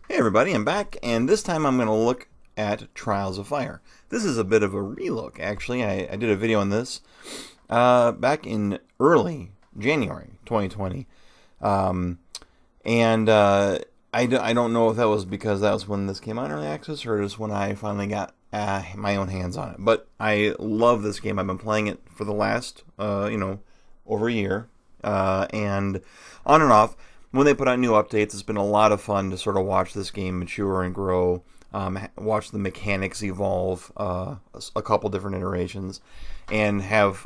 Hey everybody, I'm back, and this time I'm going to look at Trials of Fire. This is a bit of a relook, actually. I did a video on this back in early January 2020, and I don't know if that was because that was when this came out in early access or just when I finally got my own hands on it. But I love this game. I've been playing it for the last, over a year, and on and off. When they put out new updates, it's been a lot of fun to sort of watch this game mature and grow, watch the mechanics evolve a couple different iterations, and have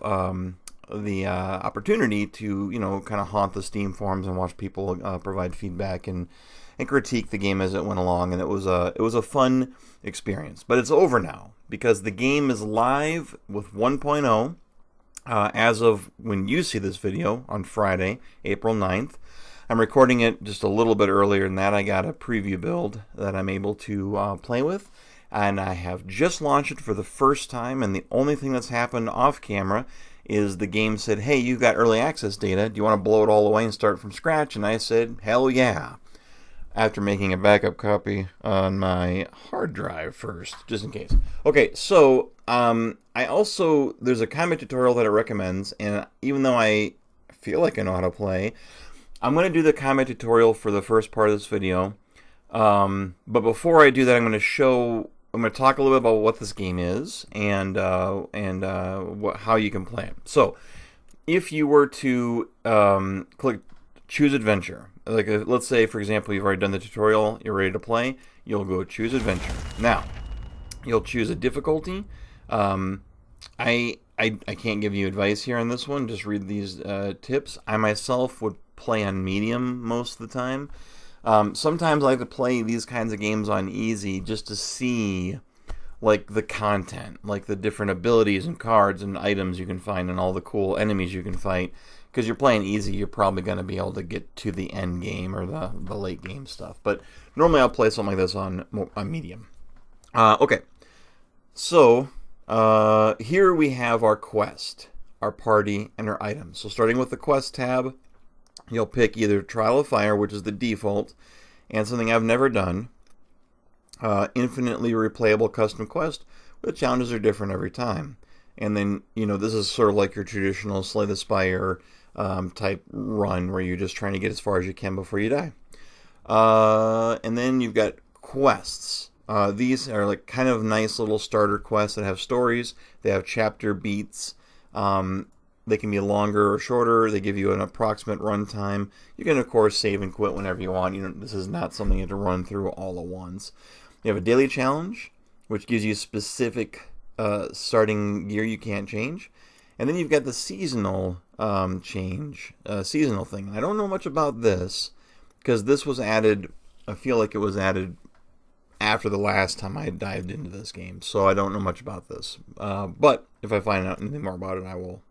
the opportunity to, kind of haunt the Steam forums and watch people provide feedback and critique the game as it went along. And it was a fun experience. But it's over now because the game is live with 1.0 as of when you see this video on Friday, April 9th. I'm recording it just a little bit earlier than that. I got a preview build that I'm able to play with, and I have just launched it for the first time, and the only thing that's happened off camera is the game said, hey, you've got early access data. Do you want to blow it all away and start from scratch? And I said, hell yeah, after making a backup copy on my hard drive first, just in case. Okay, so there's a combat tutorial that it recommends, and even though I feel like I know how to play, I'm going to do the combat tutorial for the first part of this video, but before I do that, I'm going to talk a little bit about what this game is and how you can play it. So, if you were to click Choose Adventure, let's say, for example, you've already done the tutorial, you're ready to play, you'll go Choose Adventure. Now, you'll choose a difficulty. I can't give you advice here on this one, just read these tips. I myself would play on medium most of the time. Sometimes I like to play these kinds of games on easy just to see like the content, like the different abilities and cards and items you can find and all the cool enemies you can fight. Because you're playing easy, you're probably going to be able to get to the end game or the late game stuff. But normally I'll play something like this on medium. Okay, so here we have our quest, our party, and our items. So starting with the quest tab, you'll pick either Trial of Fire, which is the default, and something I've never done, infinitely replayable custom quest, where the challenges are different every time. And then, this is sort of like your traditional Slay the Spire type run, where you're just trying to get as far as you can before you die. And then you've got quests. These are like kind of nice little starter quests that have stories. They have chapter beats. They can be longer or shorter. They give you an approximate run time. You can, of course, save and quit whenever you want. This is not something you have to run through all at once. You have a daily challenge, which gives you specific starting gear you can't change. And then you've got the seasonal seasonal thing. I don't know much about this, because this was added, I feel like it was added after the last time I dived into this game. So I don't know much about this. But if I find out anything more about it, I will,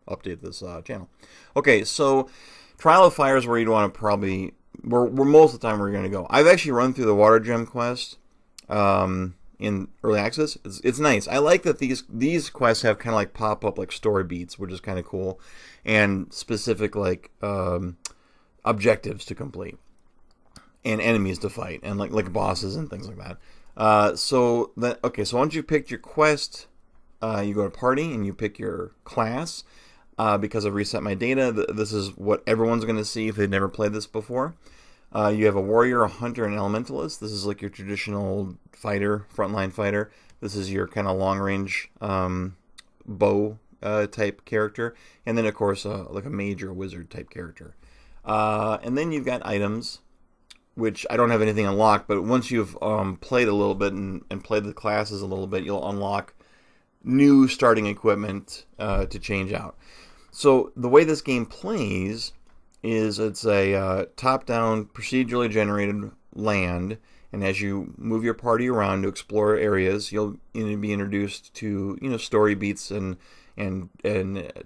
update this channel. Okay, so Trial of Fire is where you'd want to probably, where most of the time we're going to go. I've actually run through the Water Gem quest in early access. It's nice. I like that these quests have kind of like pop-up like story beats, which is kind of cool, and specific like objectives to complete and enemies to fight and like bosses and things like that. So once you've picked your quest, you go to party and you pick your class. Because I've reset my data, this is what everyone's going to see if they've never played this before. You have a warrior, a hunter, and an elementalist. This is like your traditional fighter, frontline fighter. This is your kind of long-range bow type character. And then, of course, like a mage or wizard type character. And then you've got items, which I don't have anything unlocked, but once you've played a little bit and played the classes a little bit, you'll unlock new starting equipment to change out. So the way this game plays is it's a top-down, procedurally generated land, and as you move your party around to explore areas, you'll be introduced to story beats and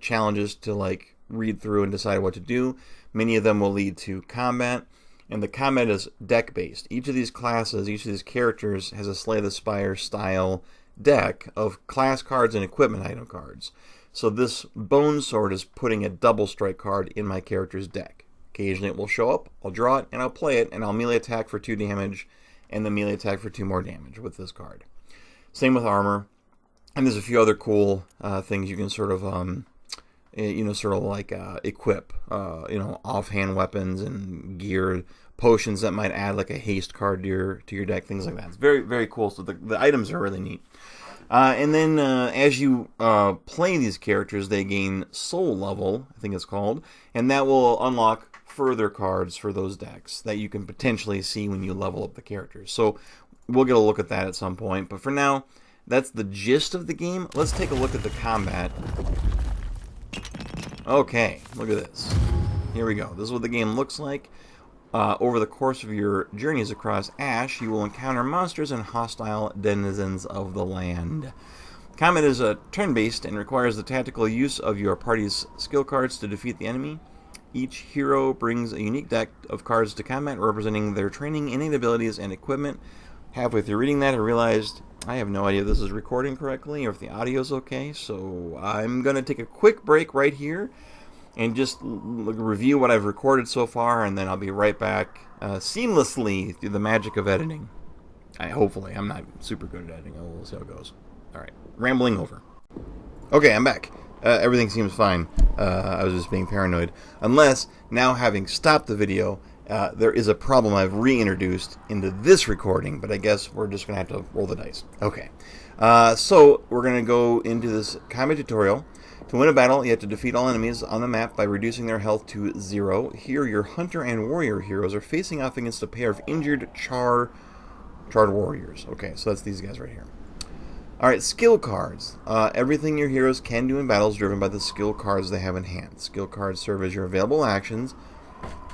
challenges to like read through and decide what to do. Many of them will lead to combat, and the combat is deck-based. Each of these classes, each of these characters has a Slay the Spire style deck of class cards and equipment item cards. So this Bone Sword is putting a double strike card in my character's deck. Occasionally it will show up, I'll draw it, and I'll play it, and I'll melee attack for 2 damage, and then melee attack for 2 more damage with this card. Same with armor, and there's a few other cool things you can sort of, equip, offhand weapons and gear, potions that might add like a haste card to your deck, things like that. It's very, very cool, so the items are really neat. And then as you play these characters, they gain soul level, I think it's called, and that will unlock further cards for those decks that you can potentially see when you level up the characters. So we'll get a look at that at some point, but for now, that's the gist of the game. Let's take a look at the combat. Okay, look at this. Here we go. This is what the game looks like. Over the course of your journeys across Ash, you will encounter monsters and hostile denizens of the land. Combat is turn-based and requires the tactical use of your party's skill cards to defeat the enemy. Each hero brings a unique deck of cards to combat, representing their training, innate abilities, and equipment. Halfway through reading that, I realized I have no idea if this is recording correctly or if the audio is okay, so I'm going to take a quick break right here and just review what I've recorded so far, and then I'll be right back seamlessly through the magic of editing. Hopefully. I'm not super good at editing. We'll see how it goes. Alright, rambling over. Okay, I'm back. Everything seems fine. I was just being paranoid. Unless, now having stopped the video, there is a problem I've reintroduced into this recording, but I guess we're just going to have to roll the dice. Okay. So, we're going to go into this combat tutorial. To win a battle, you have to defeat all enemies on the map by reducing their health to 0. Here, your hunter and warrior heroes are facing off against a pair of injured charred warriors. Okay, so that's these guys right here. Alright, skill cards. Everything your heroes can do in battle is driven by the skill cards they have in hand. Skill cards serve as your available actions,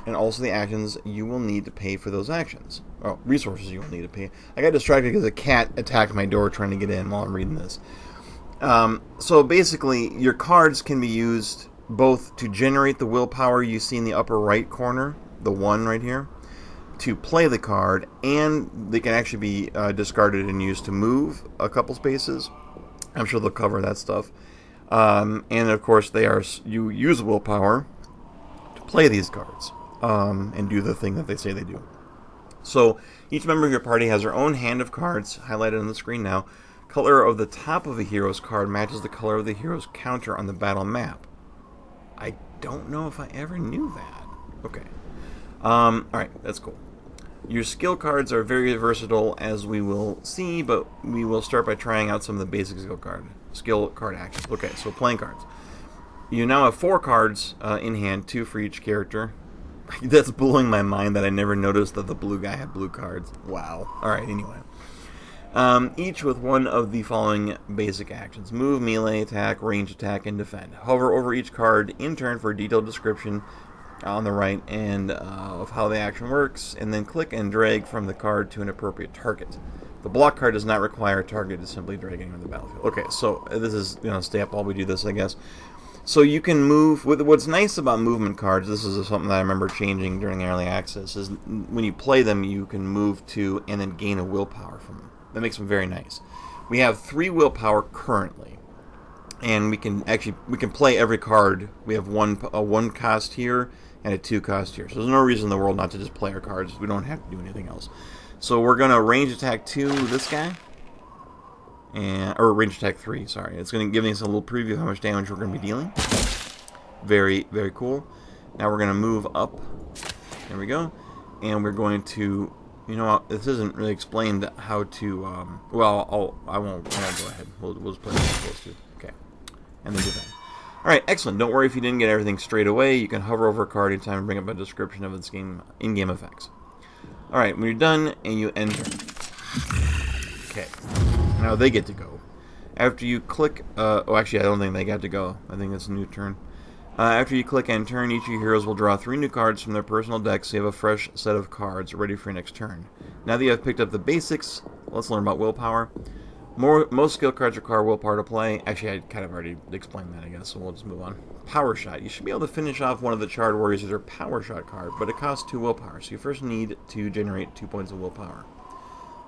and also the actions you will need to pay for those actions. Oh, resources you will need to pay. I got distracted because a cat attacked my door trying to get in while I'm reading this. So basically, your cards can be used both to generate the willpower you see in the upper right corner, the 1 right here, to play the card, and they can actually be discarded and used to move a couple spaces. I'm sure they'll cover that stuff. And of course, you use willpower to play these cards and do the thing that they say they do. So each member of your party has their own hand of cards, highlighted on the screen now. Color of the top of a hero's card matches the color of the hero's counter on the battle map. I don't know if I ever knew that. Okay. Alright, that's cool. Your skill cards are very versatile, as we will see, but we will start by trying out some of the basic skill card actions. Okay, so playing cards. You now have 4 cards in hand, 2 for each character. That's blowing my mind that I never noticed that the blue guy had blue cards. Wow. Alright, anyway. Each with one of the following basic actions: move, melee attack, range attack, and defend. Hover over each card in turn for a detailed description on the right and of how the action works, and then click and drag from the card to an appropriate target. The block card does not require a target, it's simply dragging on the battlefield. Okay, so this is stay up while we do this, I guess. So you can move. What's nice about movement cards, this is something that I remember changing during early access, is when you play them, you can move to and then gain a willpower from them. That makes them very nice. We have 3 willpower currently, and we can play every card. We have a 1 cost here and a 2 cost here. So there's no reason in the world not to just play our cards. We don't have to do anything else. So we're gonna range attack 2 this guy, or range attack 3. Sorry, it's gonna give us a little preview of how much damage we're gonna be dealing. Very, very cool. Now we're gonna move up. There we go, and we're going to. This isn't really explained how to, I won't go ahead. We'll just play what we're supposed to. Okay. And then do that. Alright, excellent. Don't worry if you didn't get everything straight away. You can hover over a card anytime and bring up a description of its in-game effects. Alright, when you're done, and you enter. Okay. Now they get to go. After you click, actually I don't think they got to go. I think it's a new turn. After you click end turn, each of your heroes will draw 3 new cards from their personal decks, so you have a fresh set of cards ready for your next turn. Now that you have picked up the basics, let's learn about willpower. Most skill cards require willpower to play. Actually, I kind of already explained that, I guess, so we'll just move on. Power Shot. You should be able to finish off one of the charred warriors with your Power Shot card, but it costs 2 willpower, so you first need to generate 2 points of willpower.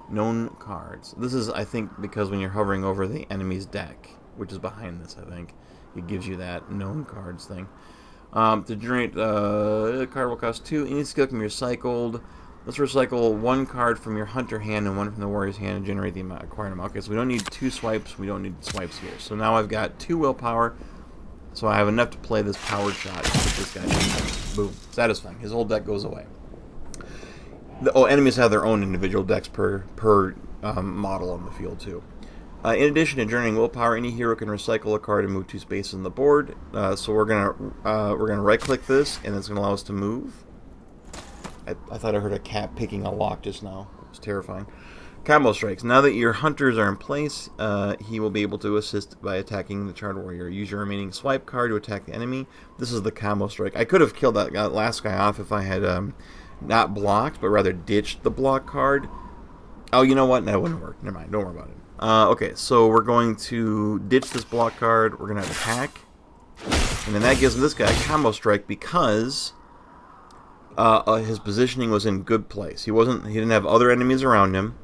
Known cards. This is, I think, because when you're hovering over the enemy's deck, which is behind this, I think. It gives you that known cards thing. To generate a card will cost 2. Any skill can be recycled. Let's recycle 1 card from your hunter hand and 1 from the warrior's hand and generate the acquired amount. Okay, so we don't need 2 swipes. We don't need swipes here. So now I've got 2 willpower. So I have enough to play this powered shot. With this guy. Boom. Satisfying. His whole deck goes away. Enemies have their own individual decks per model on the field too. In addition to generating willpower, any hero can recycle a card and move 2 spaces on the board. So we're gonna right-click this, and it's gonna allow us to move. I thought I heard a cat picking a lock just now. It was terrifying. Combo strikes. Now that your hunters are in place, he will be able to assist by attacking the charred warrior. Use your remaining swipe card to attack the enemy. This is the combo strike. I could have killed that last guy off if I had not blocked, but rather ditched the block card. Oh, you know what? That wouldn't work. Never mind. Don't worry about it. Okay, so we're going to ditch this block card. We're going to attack. And then that gives this guy a combo strike because his positioning was in good place. He didn't have other enemies around him.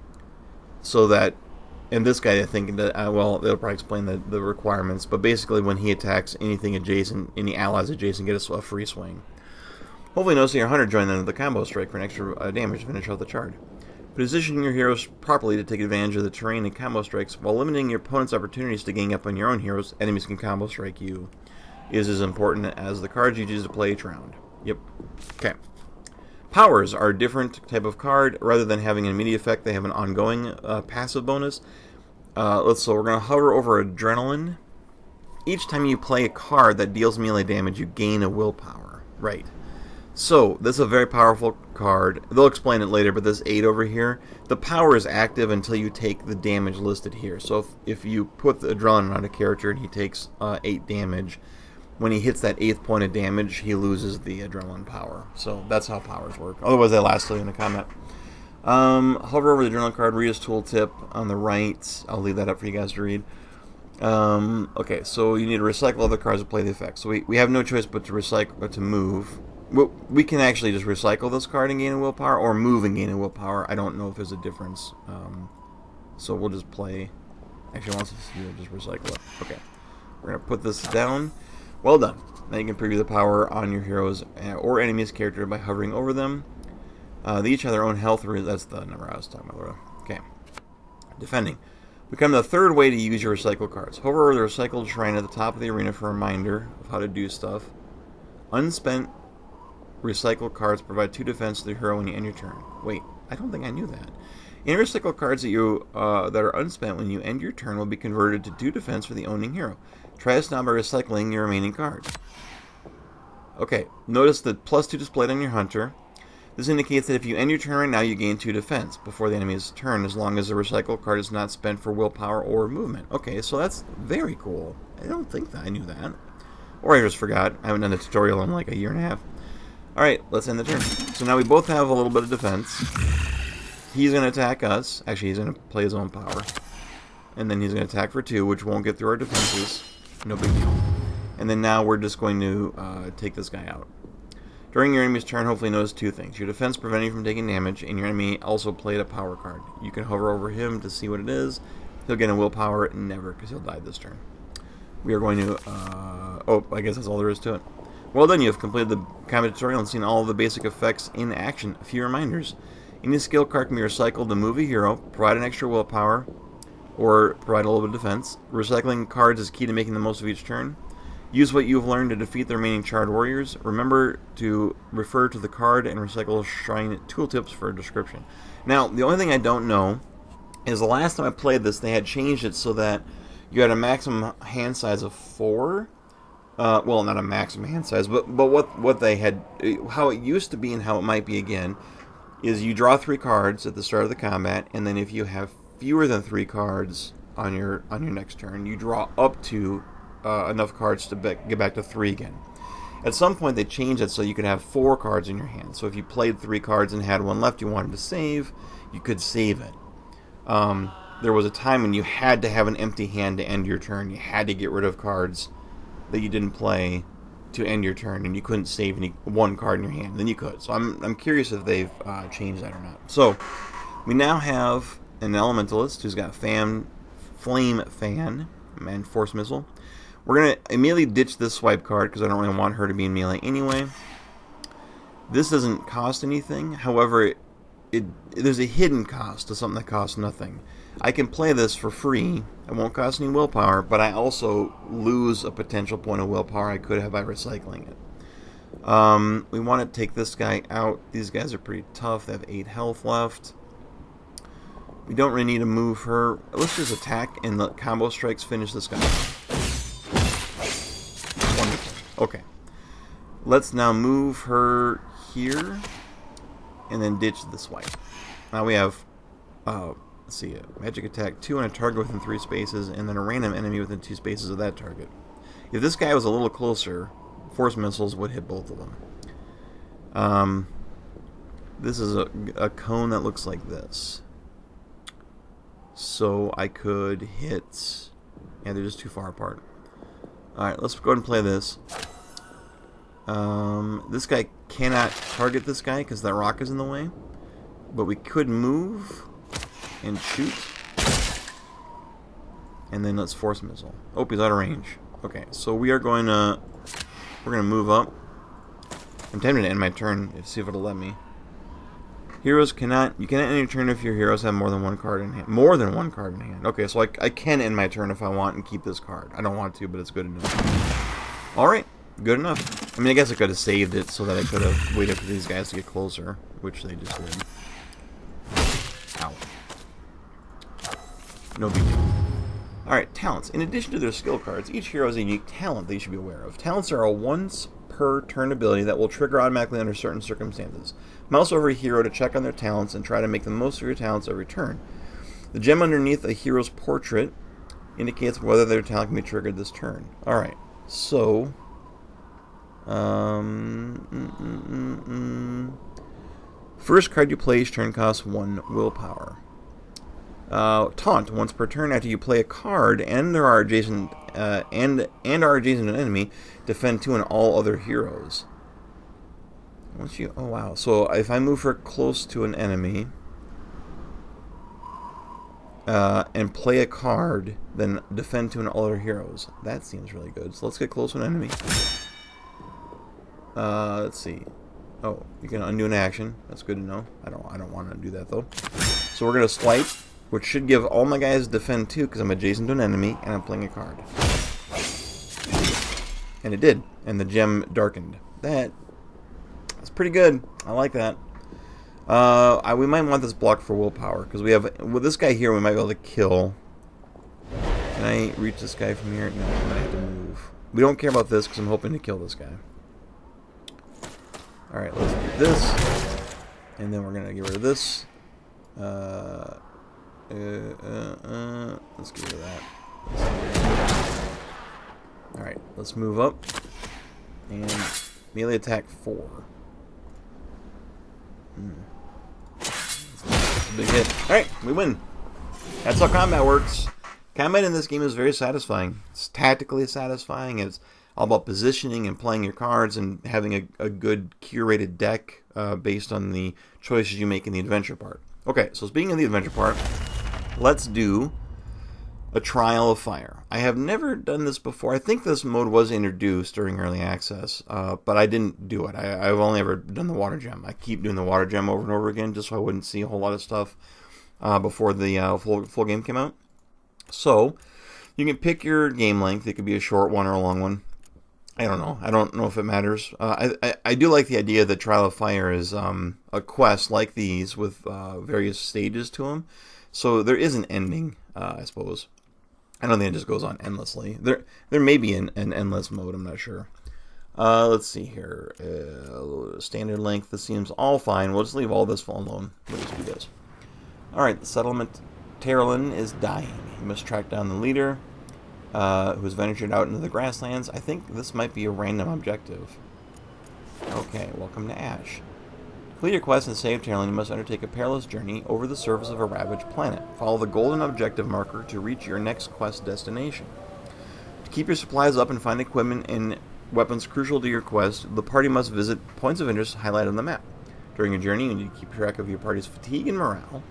So that, and this guy, I think, well, they'll probably explain the requirements. But basically, when he attacks anything adjacent, any allies adjacent, get a free swing. Hopefully noticing your hunter join then the combo strike for an extra damage to finish out the charge. Positioning your heroes properly to take advantage of the terrain and combo strikes while limiting your opponent's opportunities to gang up on your own heroes. Enemies can combo strike you is as important as the cards you choose to play each round. Yep. Okay. Powers are a different type of card. Rather than having an immediate effect, they have an ongoing passive bonus. So we're going to hover over Adrenaline. Each time you play a card that deals melee damage, you gain a willpower. Right. So, this is a very powerful card. They'll explain it later, but this 8 over here, the power is active until you take the damage listed here. So, if you put the Adrenaline on a character and he takes 8 damage, when he hits that 8th point of damage, he loses the Adrenaline power. So, that's how powers work. Otherwise, they last till in the combat. Hover over the Adrenaline card, read his tooltip on the right. I'll leave that up for you guys to read. Okay, so you need to recycle other cards to play the effect. So, we have no choice but to recycle, to move. We can actually just recycle this card and gain a willpower, or move and gain a willpower. I don't know if there's a difference. So we'll just play. Actually, once just recycle it. Okay. We're going to put this down. Well done. Now you can preview the power on your heroes or enemy's character by hovering over them. They each have their own health. That's the number I was talking about. Okay. Defending. We come to the third way to use your recycle cards. Hover over the recycled shrine at the top of the arena for a reminder of how to do stuff. Unspent recycle cards provide 2 defense to the hero when you end your turn. Wait, I don't think I knew that. Any recycle cards that are unspent when you end your turn will be converted to 2 defense for the owning hero. Try this now by recycling your remaining cards. Okay, notice the +2 displayed on your hunter. This indicates that if you end your turn right now, you gain 2 defense before the enemy's turn, as long as the recycle card is not spent for willpower or movement. Okay, so that's very cool. I don't think that I knew that. Or I just forgot. I haven't done a tutorial in like a year and a half. Alright, let's end the turn. So now we both have a little bit of defense. He's going to attack us. Actually, he's going to play his own power. And then he's going to attack for 2, which won't get through our defenses. No big deal. And then now we're just going to take this guy out. During your enemy's turn, hopefully notice 2 things. Your defense preventing you from taking damage, and your enemy also played a power card. You can hover over him to see what it is. He'll get a willpower, never, because he'll die this turn. We are going to... I guess that's all there is to it. Well done, you have completed the combat tutorial and seen all of the basic effects in action. A few reminders. Any skill card can be recycled to move a hero, provide an extra willpower, or provide a little bit of defense. Recycling cards is key to making the most of each turn. Use what you've learned to defeat the remaining charred warriors. Remember to refer to the card and recycle shrine tooltips for a description. Now, the only thing I don't know is the last time I played this, they had changed it so that you had a maximum hand size of 4. Well, not a maximum hand size, but what they had, how it used to be and how it might be again, is you draw 3 cards at the start of the combat, and then if you have fewer than 3 cards on your next turn, you draw up to enough cards to get back to 3 again. At some point, they changed it so you could have 4 cards in your hand. So if you played 3 cards and had 1 left you wanted to save, you could save it. There was a time when you had to have an empty hand to end your turn. You had to get rid of cards that you didn't play to end your turn, and you couldn't save 1 card in your hand. Then you could. So I'm curious if they've changed that or not. So we now have an Elementalist who's got Flame Fan and Force Missile. We're going to immediately ditch this swipe card because I don't really want her to be in melee anyway. This doesn't cost anything. However, there's a hidden cost to something that costs nothing. I can play this for free. It won't cost any willpower, but I also lose a potential point of willpower I could have by recycling it. We want to take this guy out. These guys are pretty tough. They have 8 health left. We don't really need to move her. Let's just attack and let combo strikes finish this guy. Wonderful. Okay. Let's now move her here and then ditch the swipe. Now we have, let's see, magic attack 2 on a target within 3 spaces and then a random enemy within 2 spaces of that target. If this guy was a little closer, force missiles would hit both of them. This is a cone that looks like this. So I could hit... Yeah, they're just too far apart. Alright, let's go ahead and play this. This guy cannot target this guy because that rock is in the way. But we could move and shoot. And then let's force missile. Oh, he's out of range. Okay, so we are going to... We're going to move up. I'm tempted to end my turn to see if it'll let me. Heroes cannot... You cannot end your turn if your heroes have more than one card in hand. More than one card in hand. Okay, so I can end my turn if I want and keep this card. I don't want to, but it's good enough. Alright, good enough. I mean, I guess I could have saved it so that I could have waited for these guys to get closer, which they just did. Ow. No big deal. Alright, talents. In addition to their skill cards, each hero has a unique talent that you should be aware of. Talents are a once per turn ability that will trigger automatically under certain circumstances. Mouse over a hero to check on their talents and try to make the most of your talents every turn. The gem underneath a hero's portrait indicates whether their talent can be triggered this turn. Alright, so... First card you play each turn costs 1 willpower. Taunt once per turn after you play a card and are adjacent to an enemy, defend 2 on all other heroes. Once you, oh wow! So if I move her close to an enemy and play a card, then defend 2 on all other heroes. That seems really good. So let's get close to an enemy. Let's see. Oh, you can undo an action. That's good to know. I don't want to do that though. So we're gonna swipe, which should give all my guys defend 2 because I'm adjacent to an enemy and I'm playing a card. And it did, and the gem darkened. That's pretty good. I like that. We might want this block for willpower because we have with this guy here. We might be able to kill. Can I reach this guy from here? No, I'm gonna have to move. We don't care about this because I'm hoping to kill this guy. All right, let's do this, and then we're gonna get rid of this. Let's get rid of that. Alright, let's move up. And melee attack 4. That's a big hit. Alright, we win. That's how combat works. Combat in this game is very satisfying. It's tactically satisfying. It's all about positioning and playing your cards and having a good curated deck based on the choices you make in the adventure part. Okay, so speaking of the adventure part, let's do a trial of fire. I have never done this before. I think this mode was introduced during early access, but I didn't do it. I've only ever done the water gem. I keep doing the water gem over and over again just so I wouldn't see a whole lot of stuff before the full game came out. So you can pick your game length. It could be a short one or a long one. I don't know. I don't know if it matters. I do like the idea that Trial of Fire is a quest like these with various stages to them. So there is an ending, I suppose. I don't think it just goes on endlessly. There may be an endless mode. I'm not sure. Let's see here. Standard length. This seems all fine. We'll just leave all this alone. We'll just do this. All right. The settlement Terralin is dying. You must track down the leader. Who's ventured out into the grasslands. I think this might be a random objective. Okay, welcome to Ash. To complete your quest and save Terralin, you must undertake a perilous journey over the surface of a ravaged planet. Follow the golden objective marker to reach your next quest destination. To keep your supplies up and find equipment and weapons crucial to your quest, the party must visit points of interest highlighted on the map. During your journey, you need to keep track of your party's fatigue and morale.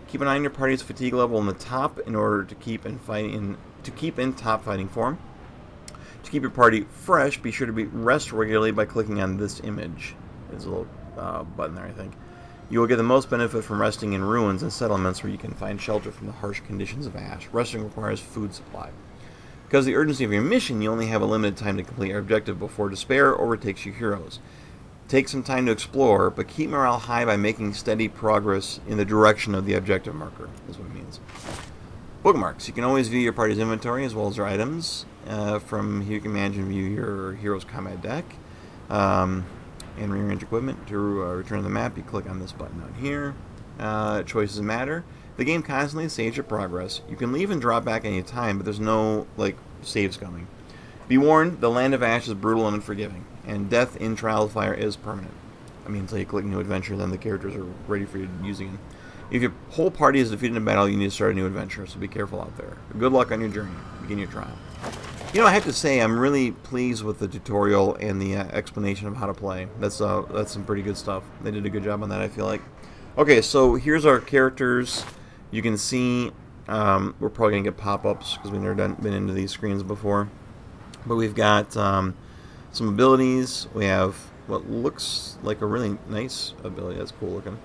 Keep an eye on your party's fatigue level in the top in order to keep in top fighting form. keep your party fresh, be sure to rest regularly by clicking on this image. There's a little button there, I think. You will get the most benefit from resting in ruins and settlements where you can find shelter from the harsh conditions of ash. Resting requires food supply. Because of the urgency of your mission, you only have a limited time to complete your objective before despair overtakes your heroes. Take some time to explore, but keep morale high by making steady progress in the direction of the objective marker, is what it means. Bookmarks. You can always view your party's inventory as well as their items. From here you can manage and view your hero's combat deck and rearrange equipment. To return to the map, you click on this button down here. Choices matter. The game constantly saves your progress. You can leave and drop back any time, but there's no saves coming. Be warned, the Land of Ash is brutal and unforgiving, and death in Trial of Fire is permanent. I mean, until you click New Adventure, then the characters are ready for you to use again. If your whole party is defeated in battle, you need to start a new adventure, so be careful out there. Good luck on your journey. Begin your trial. You know, I have to say, I'm really pleased with the tutorial and the explanation of how to play. That's some pretty good stuff. They did a good job on that, I feel like. Okay, so here's our characters. You can see we're probably going to get pop-ups because we've never been into these screens before. But we've got some abilities. We have what looks like a really nice ability. That's cool looking.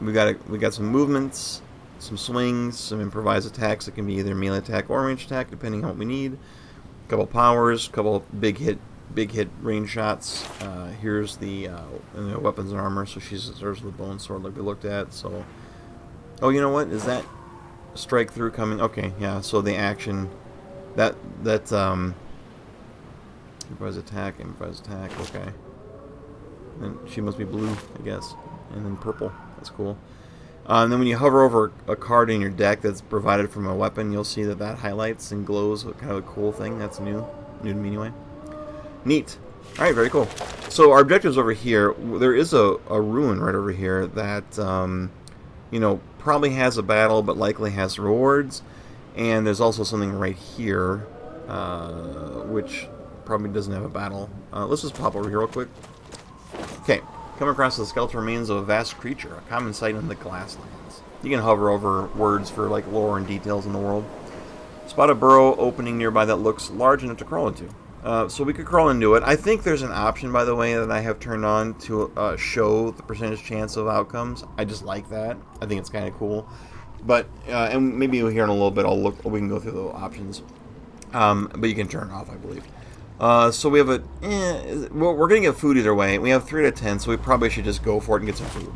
We got some movements, some swings, some improvised attacks that can be either melee attack or range attack, depending on what we need. A couple powers, a couple big hit range shots. Here's the weapons and armor. So she serves the bone sword like we looked at. So, oh, you know what? Is that strike through coming? Okay, yeah. So the action, that improvised attack. Okay. And she must be blue, I guess, and then purple. That's cool. And then when you hover over a card in your deck that's provided from a weapon, you'll see that highlights and glows. Kind of a cool thing. That's new to me anyway. Neat. All right, very cool. So our objectives over here. There is a ruin right over here that probably has a battle, but likely has rewards. And there's also something right here, which probably doesn't have a battle. Let's just pop over here real quick. Okay. Come across the skeletal remains of a vast creature, a common sight in the Glasslands. You can hover over words for lore and details in the world. Spot a burrow opening nearby that looks large enough to crawl into. So we could crawl into it. I think there's an option, by the way, that I have turned on to show the percentage chance of outcomes. I just like that. I think it's kind of cool. But and maybe here in a little bit we can go through the options. But you can turn it off, I believe. So we have we're going to get food either way. We have 3 out of 10, so we probably should just go for it and get some food.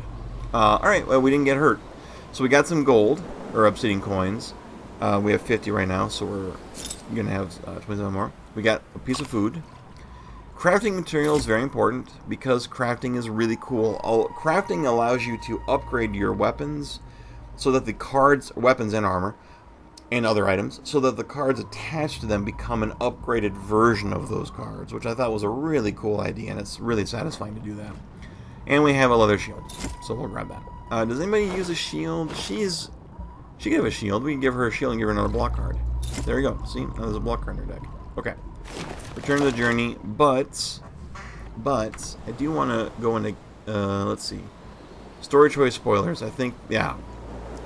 Alright, well, we didn't get hurt. So we got some gold, or obsidian coins. We have 50 right now, so we're going to have 27 more. We got a piece of food. Crafting material is very important, because crafting is really cool. Crafting allows you to upgrade your weapons, so that the cards, weapons and armor, and other items, so that the cards attached to them become an upgraded version of those cards, which I thought was a really cool idea, and it's really satisfying to do that. And we have a leather shield, so we'll grab that. Does anybody use a shield? She can have a shield. We can give her a shield and give her another block card. There we go. See? Now there's a block card in her deck. Okay. Return to the journey, but I do want to go into, let's see. Story choice spoilers. I think, yeah.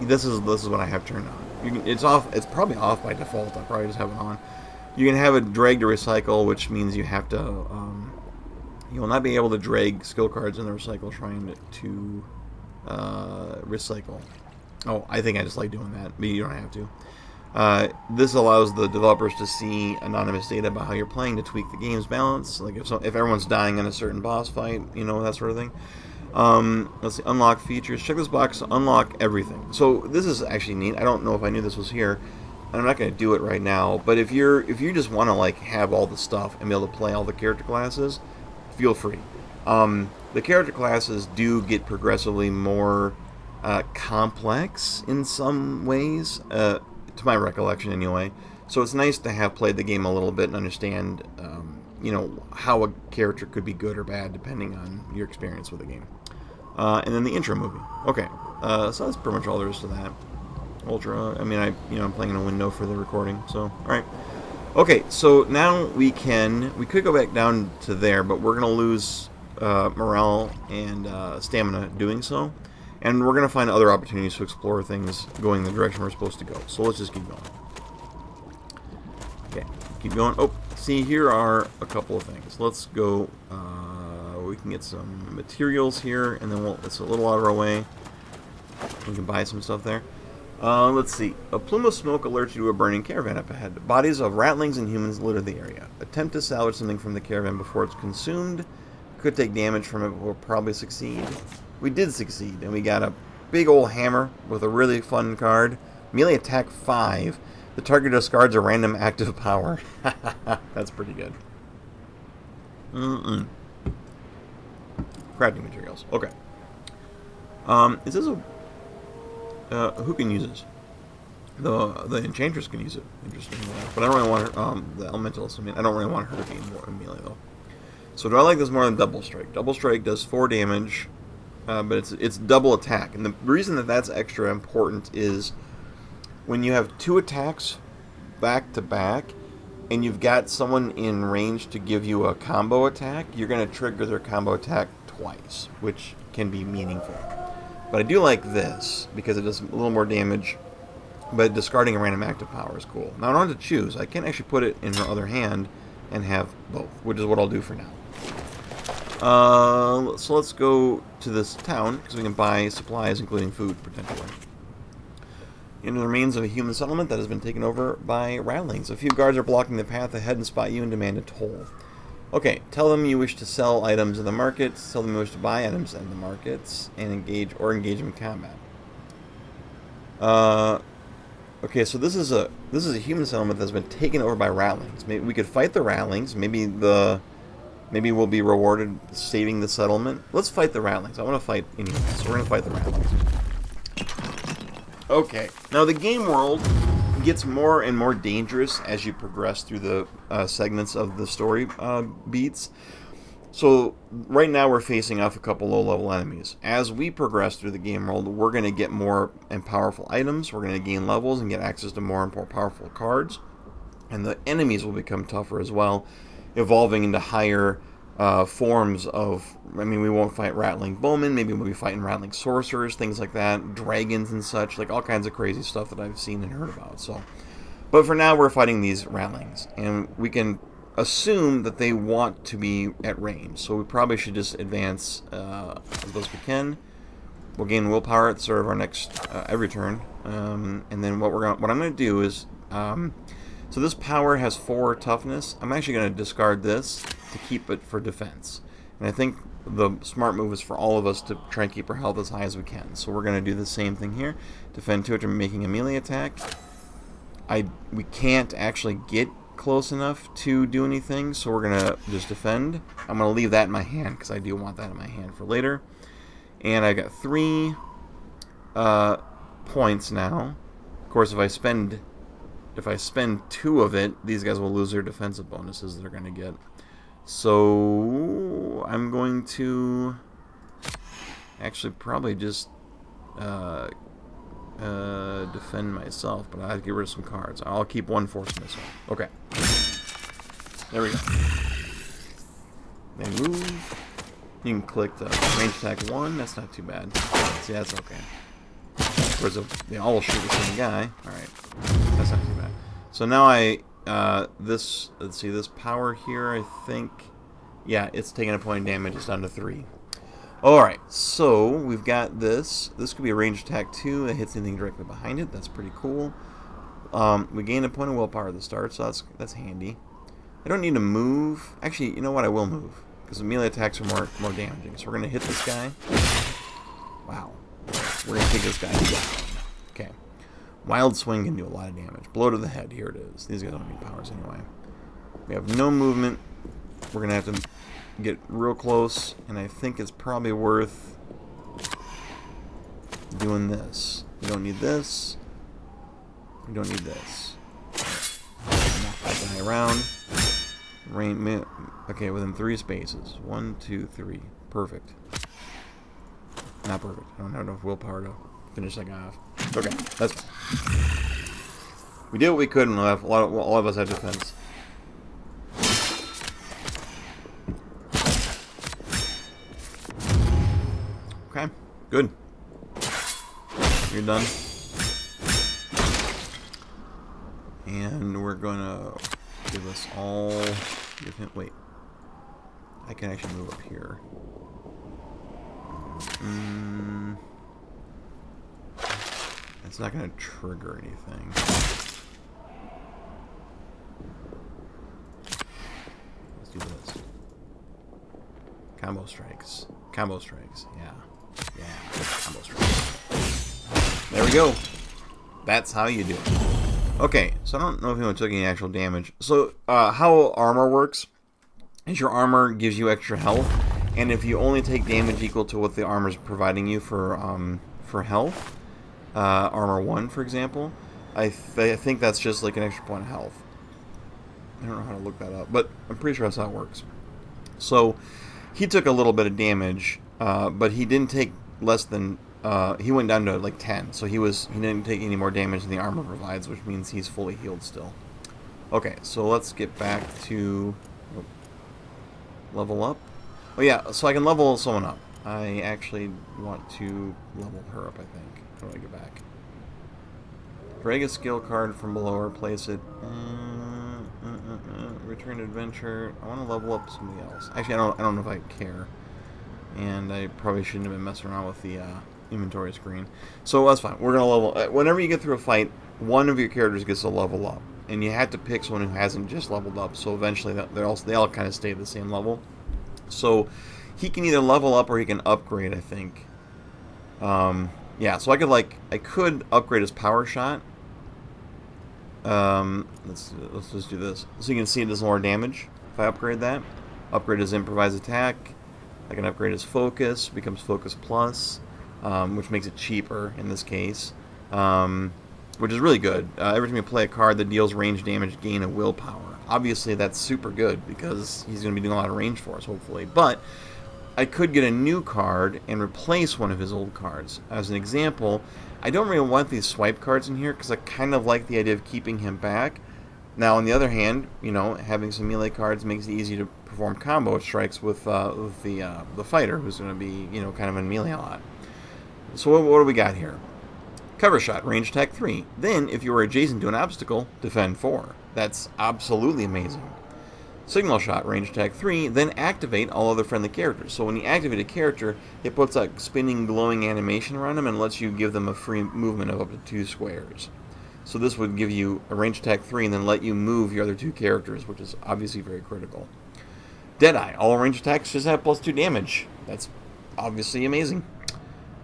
This is what I have turned on. It's off. It's probably off by default. I probably just have it on. You can have it drag to recycle, which means you have to. You will not be able to drag skill cards in the recycle shrine to recycle. Oh, I think I just like doing that, but you don't have to. This allows the developers to see anonymous data about how you're playing to tweak the game's balance. Like if everyone's dying in a certain boss fight, that sort of thing. Let's see, unlock features. Check this box to unlock everything. So this is actually neat. I don't know if I knew this was here, and I'm not going to do it right now. But if you just want to have all the stuff and be able to play all the character classes, feel free. The character classes do get progressively more complex in some ways, to my recollection anyway. So it's nice to have played the game a little bit and understand, how a character could be good or bad depending on your experience with the game. And then the intro movie. Okay, so that's pretty much all there is to that. Ultra. I mean, I'm playing in a window for the recording. So, all right. Okay, so now we could go back down to there, but we're gonna lose morale and stamina doing so, and we're gonna find other opportunities to explore things going the direction we're supposed to go. So let's just keep going. Okay, keep going. Oh, see, here are a couple of things. Let's go. We can get some materials here, and then it's a little out of our way. We can buy some stuff there. Let's see. A plume of smoke alerts you to a burning caravan up ahead. Bodies of ratlings and humans litter the area. Attempt to salvage something from the caravan before it's consumed. Could take damage from it, but will probably succeed. We did succeed, and we got a big old hammer with a really fun card. Melee attack 5. The target discards a random active power. That's pretty good. Crafting materials. Okay. Is this a... who can use this? The Enchantress can use it. Interesting. But I don't really want her... the Elementalist, I don't really want her to be in melee, though. So do I like this more than Double Strike? Double Strike does 4 damage, but it's double attack. And the reason that that's extra important is when you have 2 attacks back to back, and you've got someone in range to give you a combo attack, you're going to trigger their combo attack twice, which can be meaningful. But I do like this, because it does a little more damage, but discarding a random active power is cool. Now I don't have to choose. I can actually put it in her other hand and have both, which is what I'll do for now. So let's go to this town, because we can buy supplies, including food, potentially. In the remains of a human settlement that has been taken over by ratlings. A few guards are blocking the path ahead and spot you and demand a toll. Okay, tell them you wish to sell items in the markets, tell them you wish to buy items in the markets, and engage in combat. Okay, so this is a human settlement that's been taken over by ratlings. Maybe we could fight the ratlings. Maybe we'll be rewarded saving the settlement. Let's fight the ratlings. I want to fight anyway, so we're gonna fight the ratlings. Okay, now the game world gets more and more dangerous as you progress through the segments of the story beats. So right now we're facing off a couple low-level enemies. As we progress through the game world, we're going to get more and powerful items. We're going to gain levels and get access to more and more powerful cards. And the enemies will become tougher as well, evolving into higher forms of... we won't fight Rattling Bowmen. Maybe we'll be fighting Rattling Sorcerers, things like that. Dragons and such, like all kinds of crazy stuff that I've seen and heard about. But for now, we're fighting these Rattlings. And we can assume that they want to be at range, so we probably should just advance as best we can. We'll gain willpower at the start of our next every turn, and then what I'm going to do is so this power has 4 toughness. I'm actually going to discard this to keep it for defense, and I think the smart move is for all of us to try and keep our health as high as we can. So we're going to do the same thing here. Defend 2 after making a melee attack. We can't actually get close enough to do anything, so we're gonna just defend. I'm gonna leave that in my hand because I do want that in my hand for later. And I got 3 points now. Of course, if I spend 2 of it, these guys will lose their defensive bonuses they're gonna get. So I'm going to actually probably just defend myself, but I have to get rid of some cards. I'll keep 1 force missile. Okay. There we go. Then move. You can click the range attack 1. That's not too bad. See, that's okay. Of course, they all shoot the same guy. Alright. That's not too bad. So now let's see, this power here, I think, yeah, it's taking a point of damage. It's down to 3. Alright, so we've got this. This could be a ranged attack 2 that hits anything directly behind it. That's pretty cool. We gain a point of willpower at the start, so that's handy. I don't need to move. Actually, you know what? I will move, because the melee attacks are more damaging. So we're going to hit this guy. Wow. We're going to take this guy down. Okay. Wild Swing can do a lot of damage. Blow to the head. Here it is. These guys don't need powers anyway. We have no movement. We're going to have to get real close, and I think it's probably worth doing this. We don't need this. We don't need this. Knock that guy around. Okay, within 3 spaces. 1, 2, 3. Perfect. Not perfect. I don't have enough willpower to finish that guy off. Okay, that's fine. We did what we could, and all of us had defense. Okay, good. You're done. And we're gonna give this all... Give him... Wait. I can actually move up here. It's not going to trigger anything. Let's do this. Combo strikes. Combo strikes. Yeah. Yeah. Combo strikes. There we go. That's how you do it. Okay, so I don't know if anyone took any actual damage. So, how armor works is your armor gives you extra health, and if you only take damage equal to what the armor is providing you for health, armor 1, for example, I think that's just like an extra point of health. I don't know how to look that up, but I'm pretty sure that's how it works. So, he took a little bit of damage, but he didn't take less than... he went down to like 10, so he didn't take any more damage than the armor provides, which means he's fully healed still. Okay, so let's get back to level up. Oh yeah, so I can level someone up. I actually want to level her up, I think. How do I get back? Drag a skill card from below or place it. Return to adventure. I want to level up somebody else. Actually, I don't know if I care. And I probably shouldn't have been messing around with the inventory screen. So that's fine. We're going to level... whenever you get through a fight, one of your characters gets to level up. And you have to pick someone who hasn't just leveled up. So eventually they all kind of stay at the same level. So he can either level up or he can upgrade, I think. Yeah, so I could upgrade his power shot. Let's just do this. So you can see it does more damage if I upgrade that. Upgrade his improvised attack. I can upgrade his focus, becomes focus plus, which makes it cheaper in this case, which is really good. Every time you play a card that deals range damage, gain a willpower. Obviously, that's super good because he's going to be doing a lot of range for us, hopefully. But I could get a new card and replace one of his old cards. As an example, I don't really want these swipe cards in here because I kind of like the idea of keeping him back. Now, on the other hand, you know, having some melee cards makes it easy to perform combo strikes with the fighter, who's going to be, you know, kind of in melee a lot. So what do we got here? Cover shot, range attack 3. Then, if you are adjacent to an obstacle, defend 4. That's absolutely amazing. Signal shot, range attack 3. Then activate all other friendly characters. So when you activate a character, it puts a spinning, glowing animation around them and lets you give them a free movement of up to 2 squares. So this would give you a range attack 3 and then let you move your other 2 characters, which is obviously very critical. Deadeye. All range attacks just have plus 2 damage. That's obviously amazing.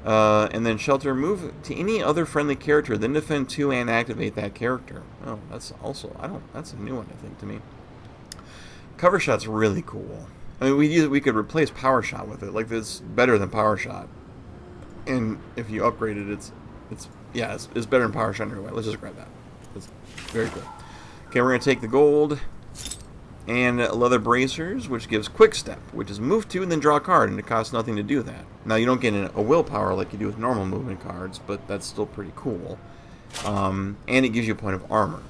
And then Shelter. Move to any other friendly character, then defend 2 and activate that character. Oh, that's also... that's a new one, I think, to me. Cover Shot's really cool. I mean, we could replace Power Shot with it. Like, it's better than Power Shot. And if you upgrade it, it's better than Power Shot anyway. Let's just grab that. It's very cool. Okay, we're going to take the gold and leather bracers, which gives quick step, which is move 2 and then draw a card, and it costs nothing to do that. Now, you don't get a willpower like you do with normal movement cards, but that's still pretty cool. And it gives you a point of armor.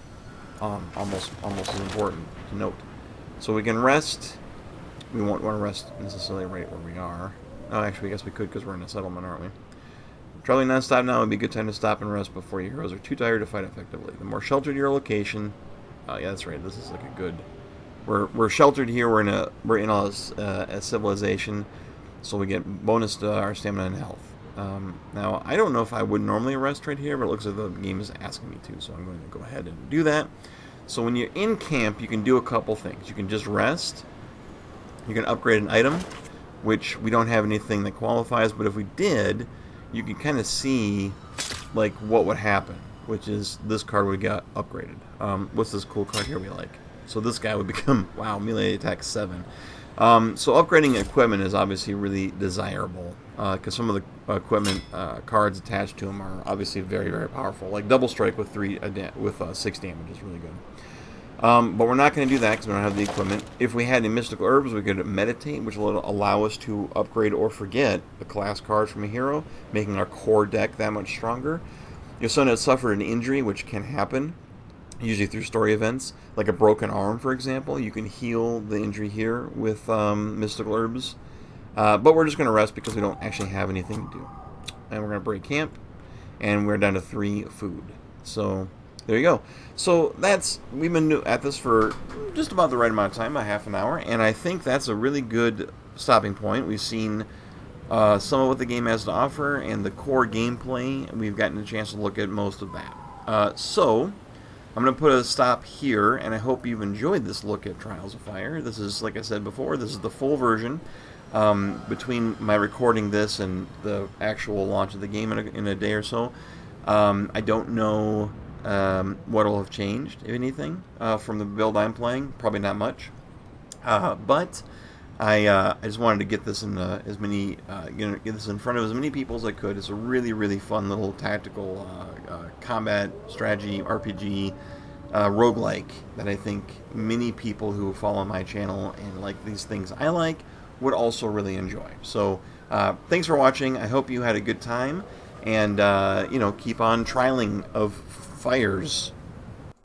Almost as important to note. So we can rest. We won't want to rest necessarily right where we are. Oh, actually, I guess we could because we're in a settlement, aren't we? Traveling non-stop now would be a good time to stop and rest before your heroes are too tired to fight effectively. The more sheltered your location... yeah, that's right. This is like a good... We're sheltered here. We're in a civilization, so we get bonus to our stamina and health. Now, I don't know if I would normally rest right here, but it looks like the game is asking me to, so I'm going to go ahead and do that. So when you're in camp, you can do a couple things. You can just rest. You can upgrade an item, which we don't have anything that qualifies, but if we did, you can kind of see like what would happen, which is this card would get upgraded. What's this cool card here we like? So this guy would become, wow, melee attack 7. So upgrading equipment is obviously really desirable because some of the equipment cards attached to them are obviously very, very powerful. Like double strike with 6 damage is really good. But we're not going to do that because we don't have the equipment. If we had any mystical herbs, we could meditate, which will allow us to upgrade or forget the class cards from a hero, making our core deck that much stronger. If someone has suffered an injury, which can happen, usually through story events, like a broken arm, for example, you can heal the injury here with mystical herbs. But we're just going to rest because we don't actually have anything to do. And we're going to break camp, and we're down to 3 food. So There you go. So we've been at this for just about the right amount of time, about half an hour, and I think that's a really good stopping point. We've seen some of what the game has to offer and the core gameplay. We've gotten a chance to look at most of that. So I'm going to put a stop here, and I hope you've enjoyed this look at Trials of Fire. This is, like I said before, this is the full version. Between my recording this and the actual launch of the game in a day or so, I don't know what will have changed, if anything, from the build I'm playing. Probably not much. But I just wanted to get this in get this in front of as many people as I could. It's a really, really fun little tactical combat strategy RPG roguelike that I think many people who follow my channel and like these things I like would also really enjoy. So thanks for watching. I hope you had a good time, and keep on trialing of fires.